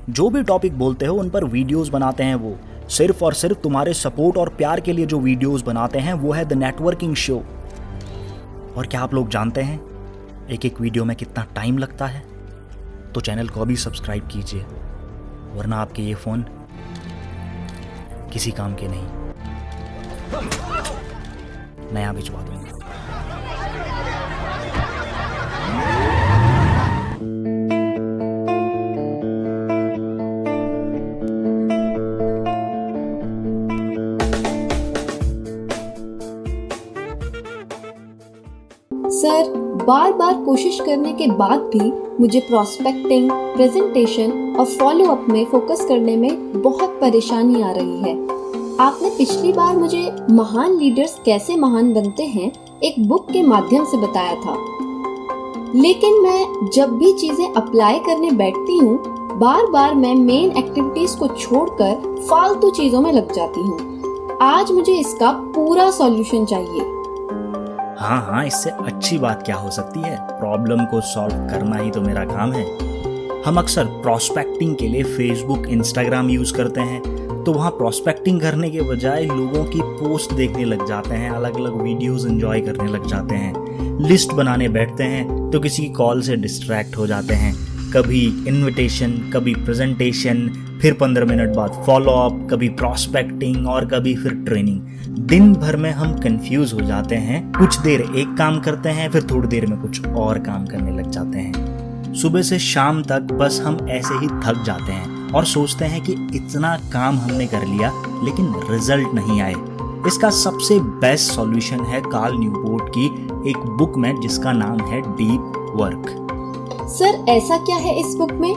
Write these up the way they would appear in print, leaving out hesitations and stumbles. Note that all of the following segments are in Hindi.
जो भी टॉपिक बोलते हो उन पर वीडियोस बनाते हैं। वो सिर्फ और सिर्फ तुम्हारे सपोर्ट और प्यार के लिए जो वीडियोस बनाते हैं वो है द नेटवर्किंग शो। और क्या आप लोग जानते हैं एक एक वीडियो में कितना टाइम लगता है? तो चैनल को अभी सब्सक्राइब कीजिए, वरना आपके ये फ़ोन किसी काम के नहीं, नया भिजवा दूंगा। सर, बार बार कोशिश करने के बाद भी मुझे प्रोस्पेक्टिंग, प्रेजेंटेशन और फॉलो अप में फोकस करने में बहुत परेशानी आ रही है। आपने पिछली बार मुझे महान लीडर्स कैसे महान बनते हैं एक बुक के माध्यम से बताया था, लेकिन मैं जब भी चीजें अप्लाई करने बैठती हूँ बार बार मैं मेन एक्टिविटीज को छोड़कर फालतू चीजों में लग जाती हूँ। आज मुझे इसका पूरा सॉल्यूशन चाहिए। हाँ, इससे अच्छी बात क्या हो सकती है? प्रॉब्लम को सॉल्व करना ही तो मेरा काम है। हम अक्सर प्रोस्पेक्टिंग के लिए फेसबुक, इंस्टाग्राम यूज़ करते हैं, तो वहाँ प्रोस्पेक्टिंग करने के बजाय लोगों की पोस्ट देखने लग जाते हैं, अलग अलग वीडियोस एंजॉय करने लग जाते हैं, लिस्ट बनाने बैठते हैं तो किसी कॉल से डिस्ट्रैक्ट हो जाते हैं। कभी इन्विटेशन, कभी प्रेजेंटेशन, फिर 15 मिनट बाद फॉलो अप, कभी प्रोस्पेक्टिंग और कभी फिर ट्रेनिंग। दिन भर में हम कंफ्यूज हो जाते हैं। कुछ देर एक काम करते हैं, फिर थोड़ी देर में कुछ और काम करने लग जाते हैं। सुबह से शाम तक बस हम ऐसे ही थक जाते हैं और सोचते हैं कि इतना काम हमने कर लिया लेकिन रिजल्ट नहीं आए। इसका सबसे बेस्ट सॉल्यूशन है कार्ल न्यूपोर्ट की एक बुक में जिसका नाम है डीप वर्क। सर, ऐसा क्या है इस बुक में?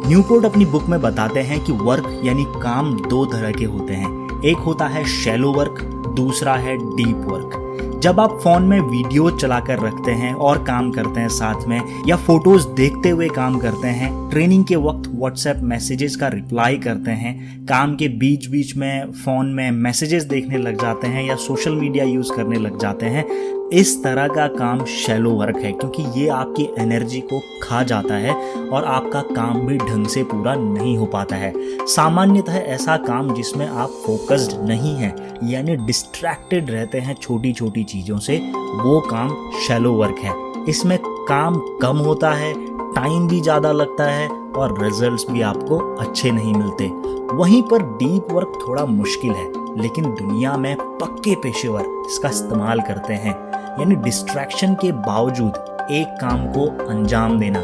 न्यूपोर्ट अपनी बुक में बताते हैं कि वर्क यानी काम दो तरह के होते हैं। एक होता है शैलो वर्क, दूसरा है डीप वर्क। जब आप फोन में वीडियो चलाकर रखते हैं और काम करते हैं साथ में, या फोटोज देखते हुए काम करते हैं, ट्रेनिंग के वक्त व्हाट्सएप मैसेजेस का रिप्लाई करते हैं, काम के बीच बीच में फोन में मैसेजेस देखने लग जाते हैं या सोशल मीडिया यूज करने लग जाते हैं, इस तरह का काम शैलो वर्क है, क्योंकि ये आपकी एनर्जी को खा जाता है और आपका काम भी ढंग से पूरा नहीं हो पाता है। सामान्यतः ऐसा काम जिसमें आप फोकस्ड नहीं हैं, यानी डिस्ट्रैक्टेड रहते हैं छोटी छोटी चीज़ों से, वो काम शैलो वर्क है। इसमें काम कम होता है, टाइम भी ज़्यादा लगता है और रिजल्ट्स भी आपको अच्छे नहीं मिलते। वहीं पर डीप वर्क थोड़ा मुश्किल है, लेकिन दुनिया में पक्के पेशेवर इसका इस्तेमाल करते हैं, यानी डिस्ट्रैक्शन के बावजूद एक काम को अंजाम देना।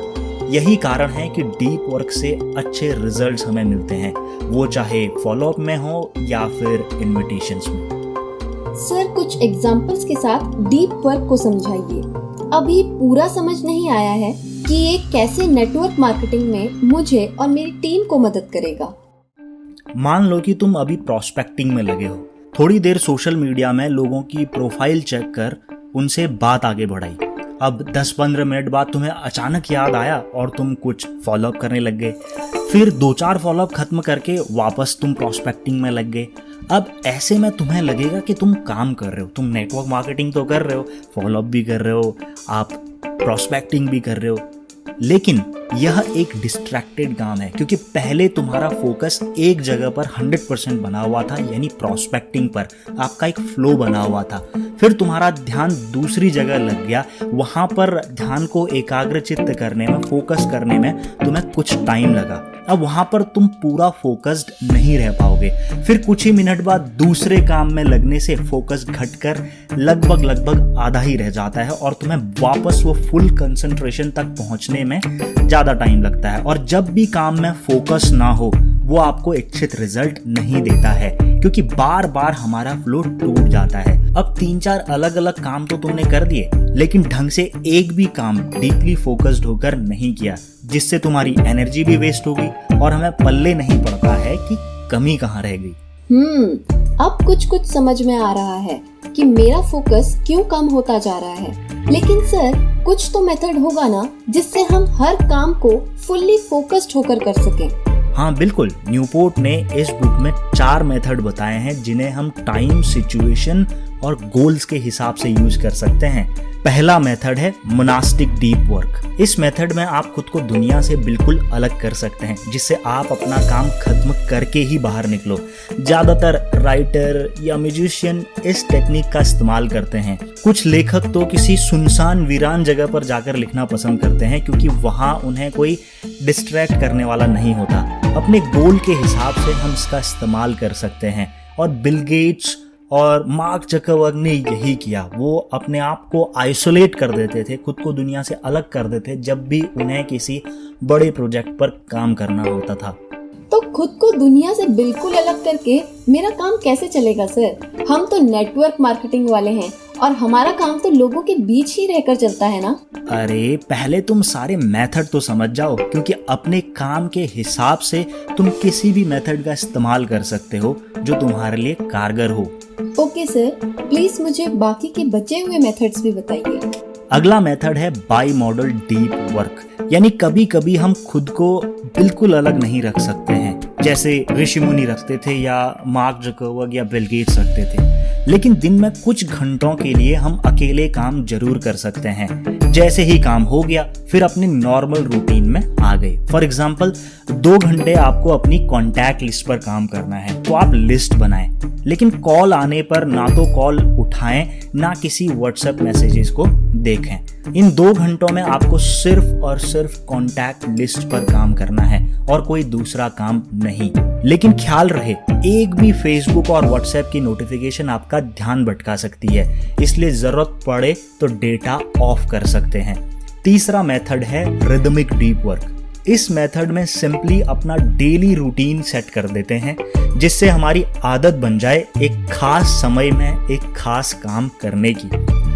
यही कारण है कि डीप वर्क से अच्छे रिजल्ट्स हमें मिलते हैं, वो चाहे फॉलोअप में हो या फिर इन्विटेशंस में। सर, कुछ एग्जांपल्स के साथ डीप वर्क को समझाइए। अभी पूरा समझ नहीं आया है कि ये कैसे नेटवर्क मार्केटिंग में मुझे और मेरी टीम को मदद करेगा। मान लो कि तुम अभी प्रोस्पेक्टिंग में लगे हो। थोड़ी देर सोशल मीडिया में लोगों की प्रोफाइल चेक कर उनसे बात आगे बढ़ाई। अब 10-15 मिनट बाद तुम्हें अचानक याद आया और तुम कुछ फॉलोअप करने लग गए। फिर 2-4 फॉलोअप खत्म करके वापस तुम प्रोस्पेक्टिंग में लग गए। अब ऐसे में तुम्हें लगेगा कि तुम काम कर रहे हो, तुम नेटवर्क मार्केटिंग तो कर रहे हो, फॉलोअप भी कर रहे हो, आप प्रोस्पेक्टिंग भी कर रहे हो, लेकिन यह एक डिस्ट्रैक्टेड काम है, क्योंकि पहले तुम्हारा फोकस एक जगह पर 100% बना हुआ था, यानी प्रोस्पेक्टिंग पर आपका एक फ्लो बना हुआ था। फिर तुम्हारा ध्यान दूसरी जगह लग गया, वहां पर ध्यान को एकाग्रचित्त करने में, फोकस करने में तुम्हें कुछ टाइम लगा। अब वहां पर तुम पूरा फोकस्ड नहीं रह पाओगे। फिर कुछ ही मिनट बाद दूसरे काम में लगने से फोकस घटकर लगभग आधा ही रह जाता है और तुम्हें वापस वो फुल कंसंट्रेशन तक पहुंचने में ज्यादा टाइम लगता है। और जब भी काम में फोकस ना हो वो आपको इच्छित रिजल्ट नहीं देता है, क्योंकि बार बार हमारा फ्लो टूट जाता है। अब 3-4 अलग अलग काम तो तुमने कर दिए, लेकिन ढंग से एक भी काम डीपली फोकस्ड होकर नहीं किया, जिससे तुम्हारी एनर्जी भी वेस्ट होगी और हमें पल्ले नहीं पड़ता है कि कमी कहाँ रह गई। अब कुछ समझ में आ रहा है कि मेरा फोकस क्यों कम होता जा रहा है। लेकिन सर, कुछ तो मेथड होगा ना जिससे हम हर काम को फुल्ली फोकस्ड होकर कर सकें। हाँ बिल्कुल, न्यूपोर्ट ने इस बुक में 4 मेथड बताए हैं जिन्हें हम टाइम, सिचुएशन और गोल्स के हिसाब से यूज कर सकते हैं। पहला मेथड है मोनास्टिक डीप वर्क। इस मेथड में आप खुद को दुनिया से बिल्कुल अलग कर सकते हैं, जिससे आप अपना काम खत्म करके ही बाहर निकलो। ज्यादातर राइटर या म्यूजिशियन इस टेक्निक का इस्तेमाल करते हैं। कुछ लेखक तो किसी सुनसान वीरान जगह पर जाकर लिखना पसंद करते हैं, क्योंकि वहां उन्हें कोई डिस्ट्रैक्ट करने वाला नहीं होता। अपने गोल के हिसाब से हम इसका इस्तेमाल कर सकते हैं, और बिल गेट्स और मार्क जकरबर्ग ने यही किया। वो अपने आप को आइसोलेट कर देते थे, खुद को दुनिया से अलग कर देते जब भी उन्हें किसी बड़े प्रोजेक्ट पर काम करना होता था। तो खुद को दुनिया से बिल्कुल अलग करके मेरा काम कैसे चलेगा सर? हम तो नेटवर्क मार्केटिंग वाले हैं और हमारा काम तो लोगों के बीच ही रहकर चलता है ना। अरे पहले तुम सारे मेथड तो समझ जाओ, क्योंकि अपने काम के हिसाब से तुम किसी भी मेथड का इस्तेमाल कर सकते हो जो तुम्हारे लिए कारगर हो। ओके सर, प्लीज मुझे बाकी के बचे हुए मेथड्स भी बताइए। अगला मेथड है बाई मॉडल डीप वर्क। यानी कभी कभी हम खुद को बिल्कुल अलग नहीं रख सकते हैं, जैसे ऋषि मुनि रखते थे या मार्क जकरबर्ग या बिल गेट्स रखते थे, लेकिन दिन में कुछ घंटों के लिए हम अकेले काम जरूर कर सकते हैं। जैसे ही काम हो गया फिर अपने नॉर्मल रूटीन में आ गए। फॉर एग्जाम्पल 2 घंटे आपको अपनी कॉन्टैक्ट लिस्ट पर काम करना है, तो आप लिस्ट बनाएं, लेकिन कॉल आने पर ना तो कॉल उठाएं ना किसी व्हाट्सएप मैसेजेस को देखें। इन 2 घंटों में आपको सिर्फ और सिर्फ कॉन्टैक्ट लिस्ट पर काम करना है और कोई दूसरा काम नहीं। लेकिन ख्याल रहे, एक भी फेसबुक और व्हाट्सएप की नोटिफिकेशन आपका ध्यान भटका सकती है, इसलिए जरूरत पड़े तो डेटा ऑफ कर सकते हैं। तीसरा मेथड है रिदमिक डीप वर्क। इस मेथड में सिंपली अपना डेली रूटीन सेट कर देते हैं, जिससे हमारी आदत बन जाए एक खास समय में एक खास काम करने की।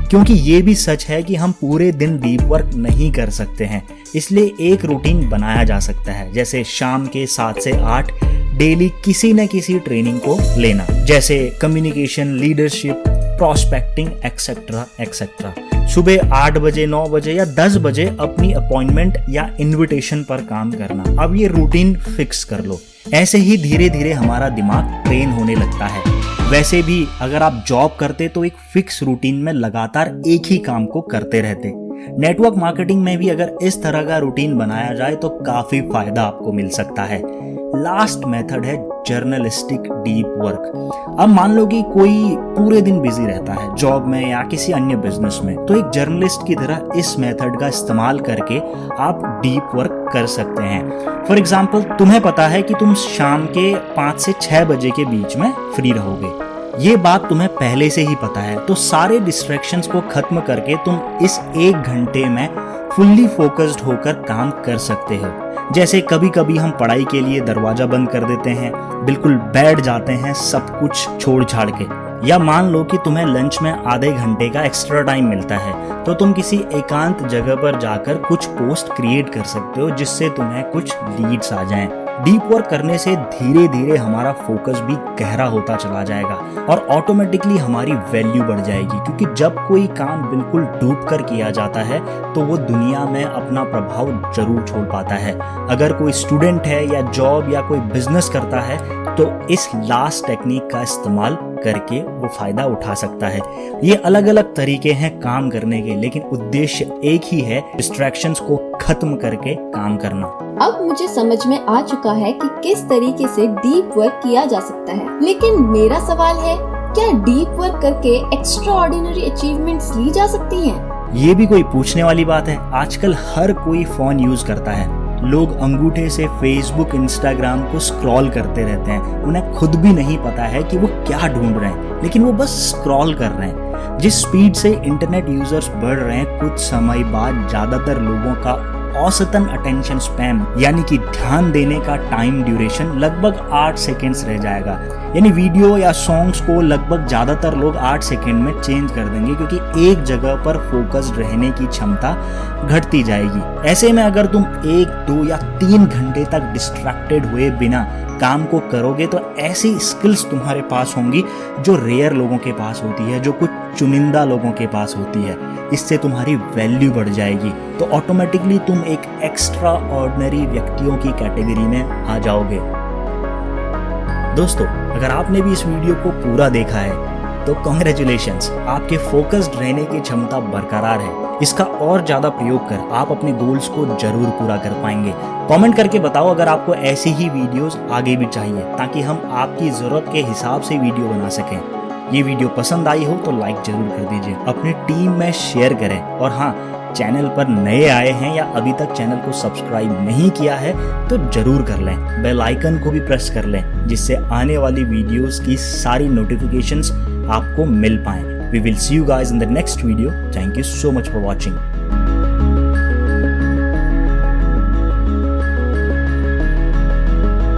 क्योंकि ये भी सच है कि हम पूरे दिन डीप वर्क नहीं कर सकते हैं, इसलिए एक रूटीन बनाया जा सकता है, जैसे शाम के 7 से 8 डेली किसी न किसी ट्रेनिंग को लेना, जैसे communication, leadership, prospecting etcetera etcetera. सुबह 8 बजे, 9 बजे या 10 बजे अपनी अपॉइंटमेंट या इनविटेशन पर काम करना। अब ये रूटीन फिक्स कर लो, ऐसे ही धीरे धीरे हमारा दिमाग ट्रेन होने लगता है। वैसे भी अगर आप जॉब करते तो एक फिक्स रूटीन में लगातार एक ही काम को करते रहते। नेटवर्क मार्केटिंग में भी अगर इस तरह का रूटीन बनाया जाए तो काफी फायदा आपको मिल सकता है। लास्ट मेथड है जर्नलिस्टिक डीप वर्क। अब मान लो कि कोई पूरे दिन बिजी रहता है जॉब में या किसी अन्य बिजनेस में, तो एक जर्नलिस्ट की तरह इस मेथड का इस्तेमाल करके आप डीप वर्क कर सकते हैं। फॉर एग्जाम्पल, तुम्हें पता है कि तुम शाम के 5 से 6 बजे के बीच में फ्री रहोगे, ये बात तुम्हें पहले से ही पता है, तो सारे डिस्ट्रैक्शंस को खत्म करके तुम इस 1 घंटे में फुल्ली फोकस्ड होकर काम कर सकते हो। जैसे कभी कभी हम पढ़ाई के लिए दरवाजा बंद कर देते हैं, बिल्कुल बैठ जाते हैं सब कुछ छोड़ छाड़ के। या मान लो कि तुम्हें लंच में आधे घंटे का एक्स्ट्रा टाइम मिलता है, तो तुम किसी एकांत जगह पर जाकर कुछ पोस्ट क्रिएट कर सकते हो, जिससे तुम्हें कुछ लीड्स आ जाएं। डीप वर्क करने से धीरे धीरे हमारा फोकस भी गहरा होता चला जाएगा और ऑटोमेटिकली हमारी वैल्यू बढ़ जाएगी, क्योंकि जब कोई काम बिल्कुल डूब कर किया जाता है तो वो दुनिया में अपना प्रभाव जरूर छोड़ पाता है। अगर कोई स्टूडेंट है या जॉब या कोई बिजनेस करता है तो इस लास्ट टेक्निक का इस्तेमाल करके वो फायदा उठा सकता है। ये अलग अलग तरीके हैं काम करने के, लेकिन उद्देश्य एक ही है, डिस्ट्रैक्शंस को खत्म करके काम करना। अब मुझे समझ में आ चुका है कि किस तरीके से डीप वर्क किया जा सकता है। लेकिन मेरा सवाल है, क्या डीप वर्क करके एक्स्ट्रा ऑर्डिनरी अचीवमेंट्स ली जा सकती हैं? ये भी कोई पूछने वाली बात है। आजकल हर कोई फोन यूज करता है। लोग अंगूठे से फेसबुक, इंस्टाग्राम को स्क्रॉल करते रहते हैं। उन्हें खुद भी नहीं पता है कि वो क्या ढूंढ रहे हैं, लेकिन वो बस स्क्रॉल कर रहे हैं। जिस स्पीड से इंटरनेट यूजर्स बढ़ रहे हैं, कुछ समय बाद ज्यादातर लोगों का औसतन अटेंशन स्पैन यानी कि ध्यान देने का टाइम ड्यूरेशन लगभग 8 सेकेंड्स रह जाएगा। यानी वीडियो या सॉन्ग्स को लगभग ज्यादातर लोग 8 सेकेंड में चेंज कर देंगे, क्योंकि एक जगह पर फोकस्ड रहने की क्षमता घटती जाएगी। ऐसे में अगर तुम 1, 2 या 3 घंटे तक डिस्ट्रैक्टेड हुए बिना काम को करोगे तो ऐसी स्किल्स तुम्हारे पास होंगी जो रेयर लोगों के पास होती है, जो कुछ चुनिंदा लोगों के पास होती है। इससे तुम्हारी वैल्यू बढ़ जाएगी, तो ऑटोमेटिकली तुम एक एक्स्ट्रा ऑर्डिनरी व्यक्तियों की कैटेगरी में आ जाओगे। दोस्तों, अगर आपने भी इस वीडियो को पूरा देखा है तो कॉन्ग्रेचुलेशंस, आपके फोकस्ड रहने की क्षमता बरकरार है। इसका और ज्यादा प्रयोग कर आप अपने गोल्स को जरूर पूरा कर पाएंगे। कमेंट करके बताओ अगर आपको ऐसी ही वीडियोस आगे भी चाहिए, ताकि हम आपकी जरूरत के हिसाब से वीडियो बना सकें। ये वीडियो पसंद आई हो तो लाइक जरूर कर दीजिए, अपनी टीम में शेयर करें, और हाँ, चैनल पर नए आए हैं या अभी तक चैनल को सब्सक्राइब नहीं किया है तो जरूर कर लें। बेल आइकन को भी प्रेस कर लें, जिससे आने वाली वीडियोस की सारी नोटिफिकेशंस आपको मिल पाएं। We will see you guys in the next video. Thank you so much for watching.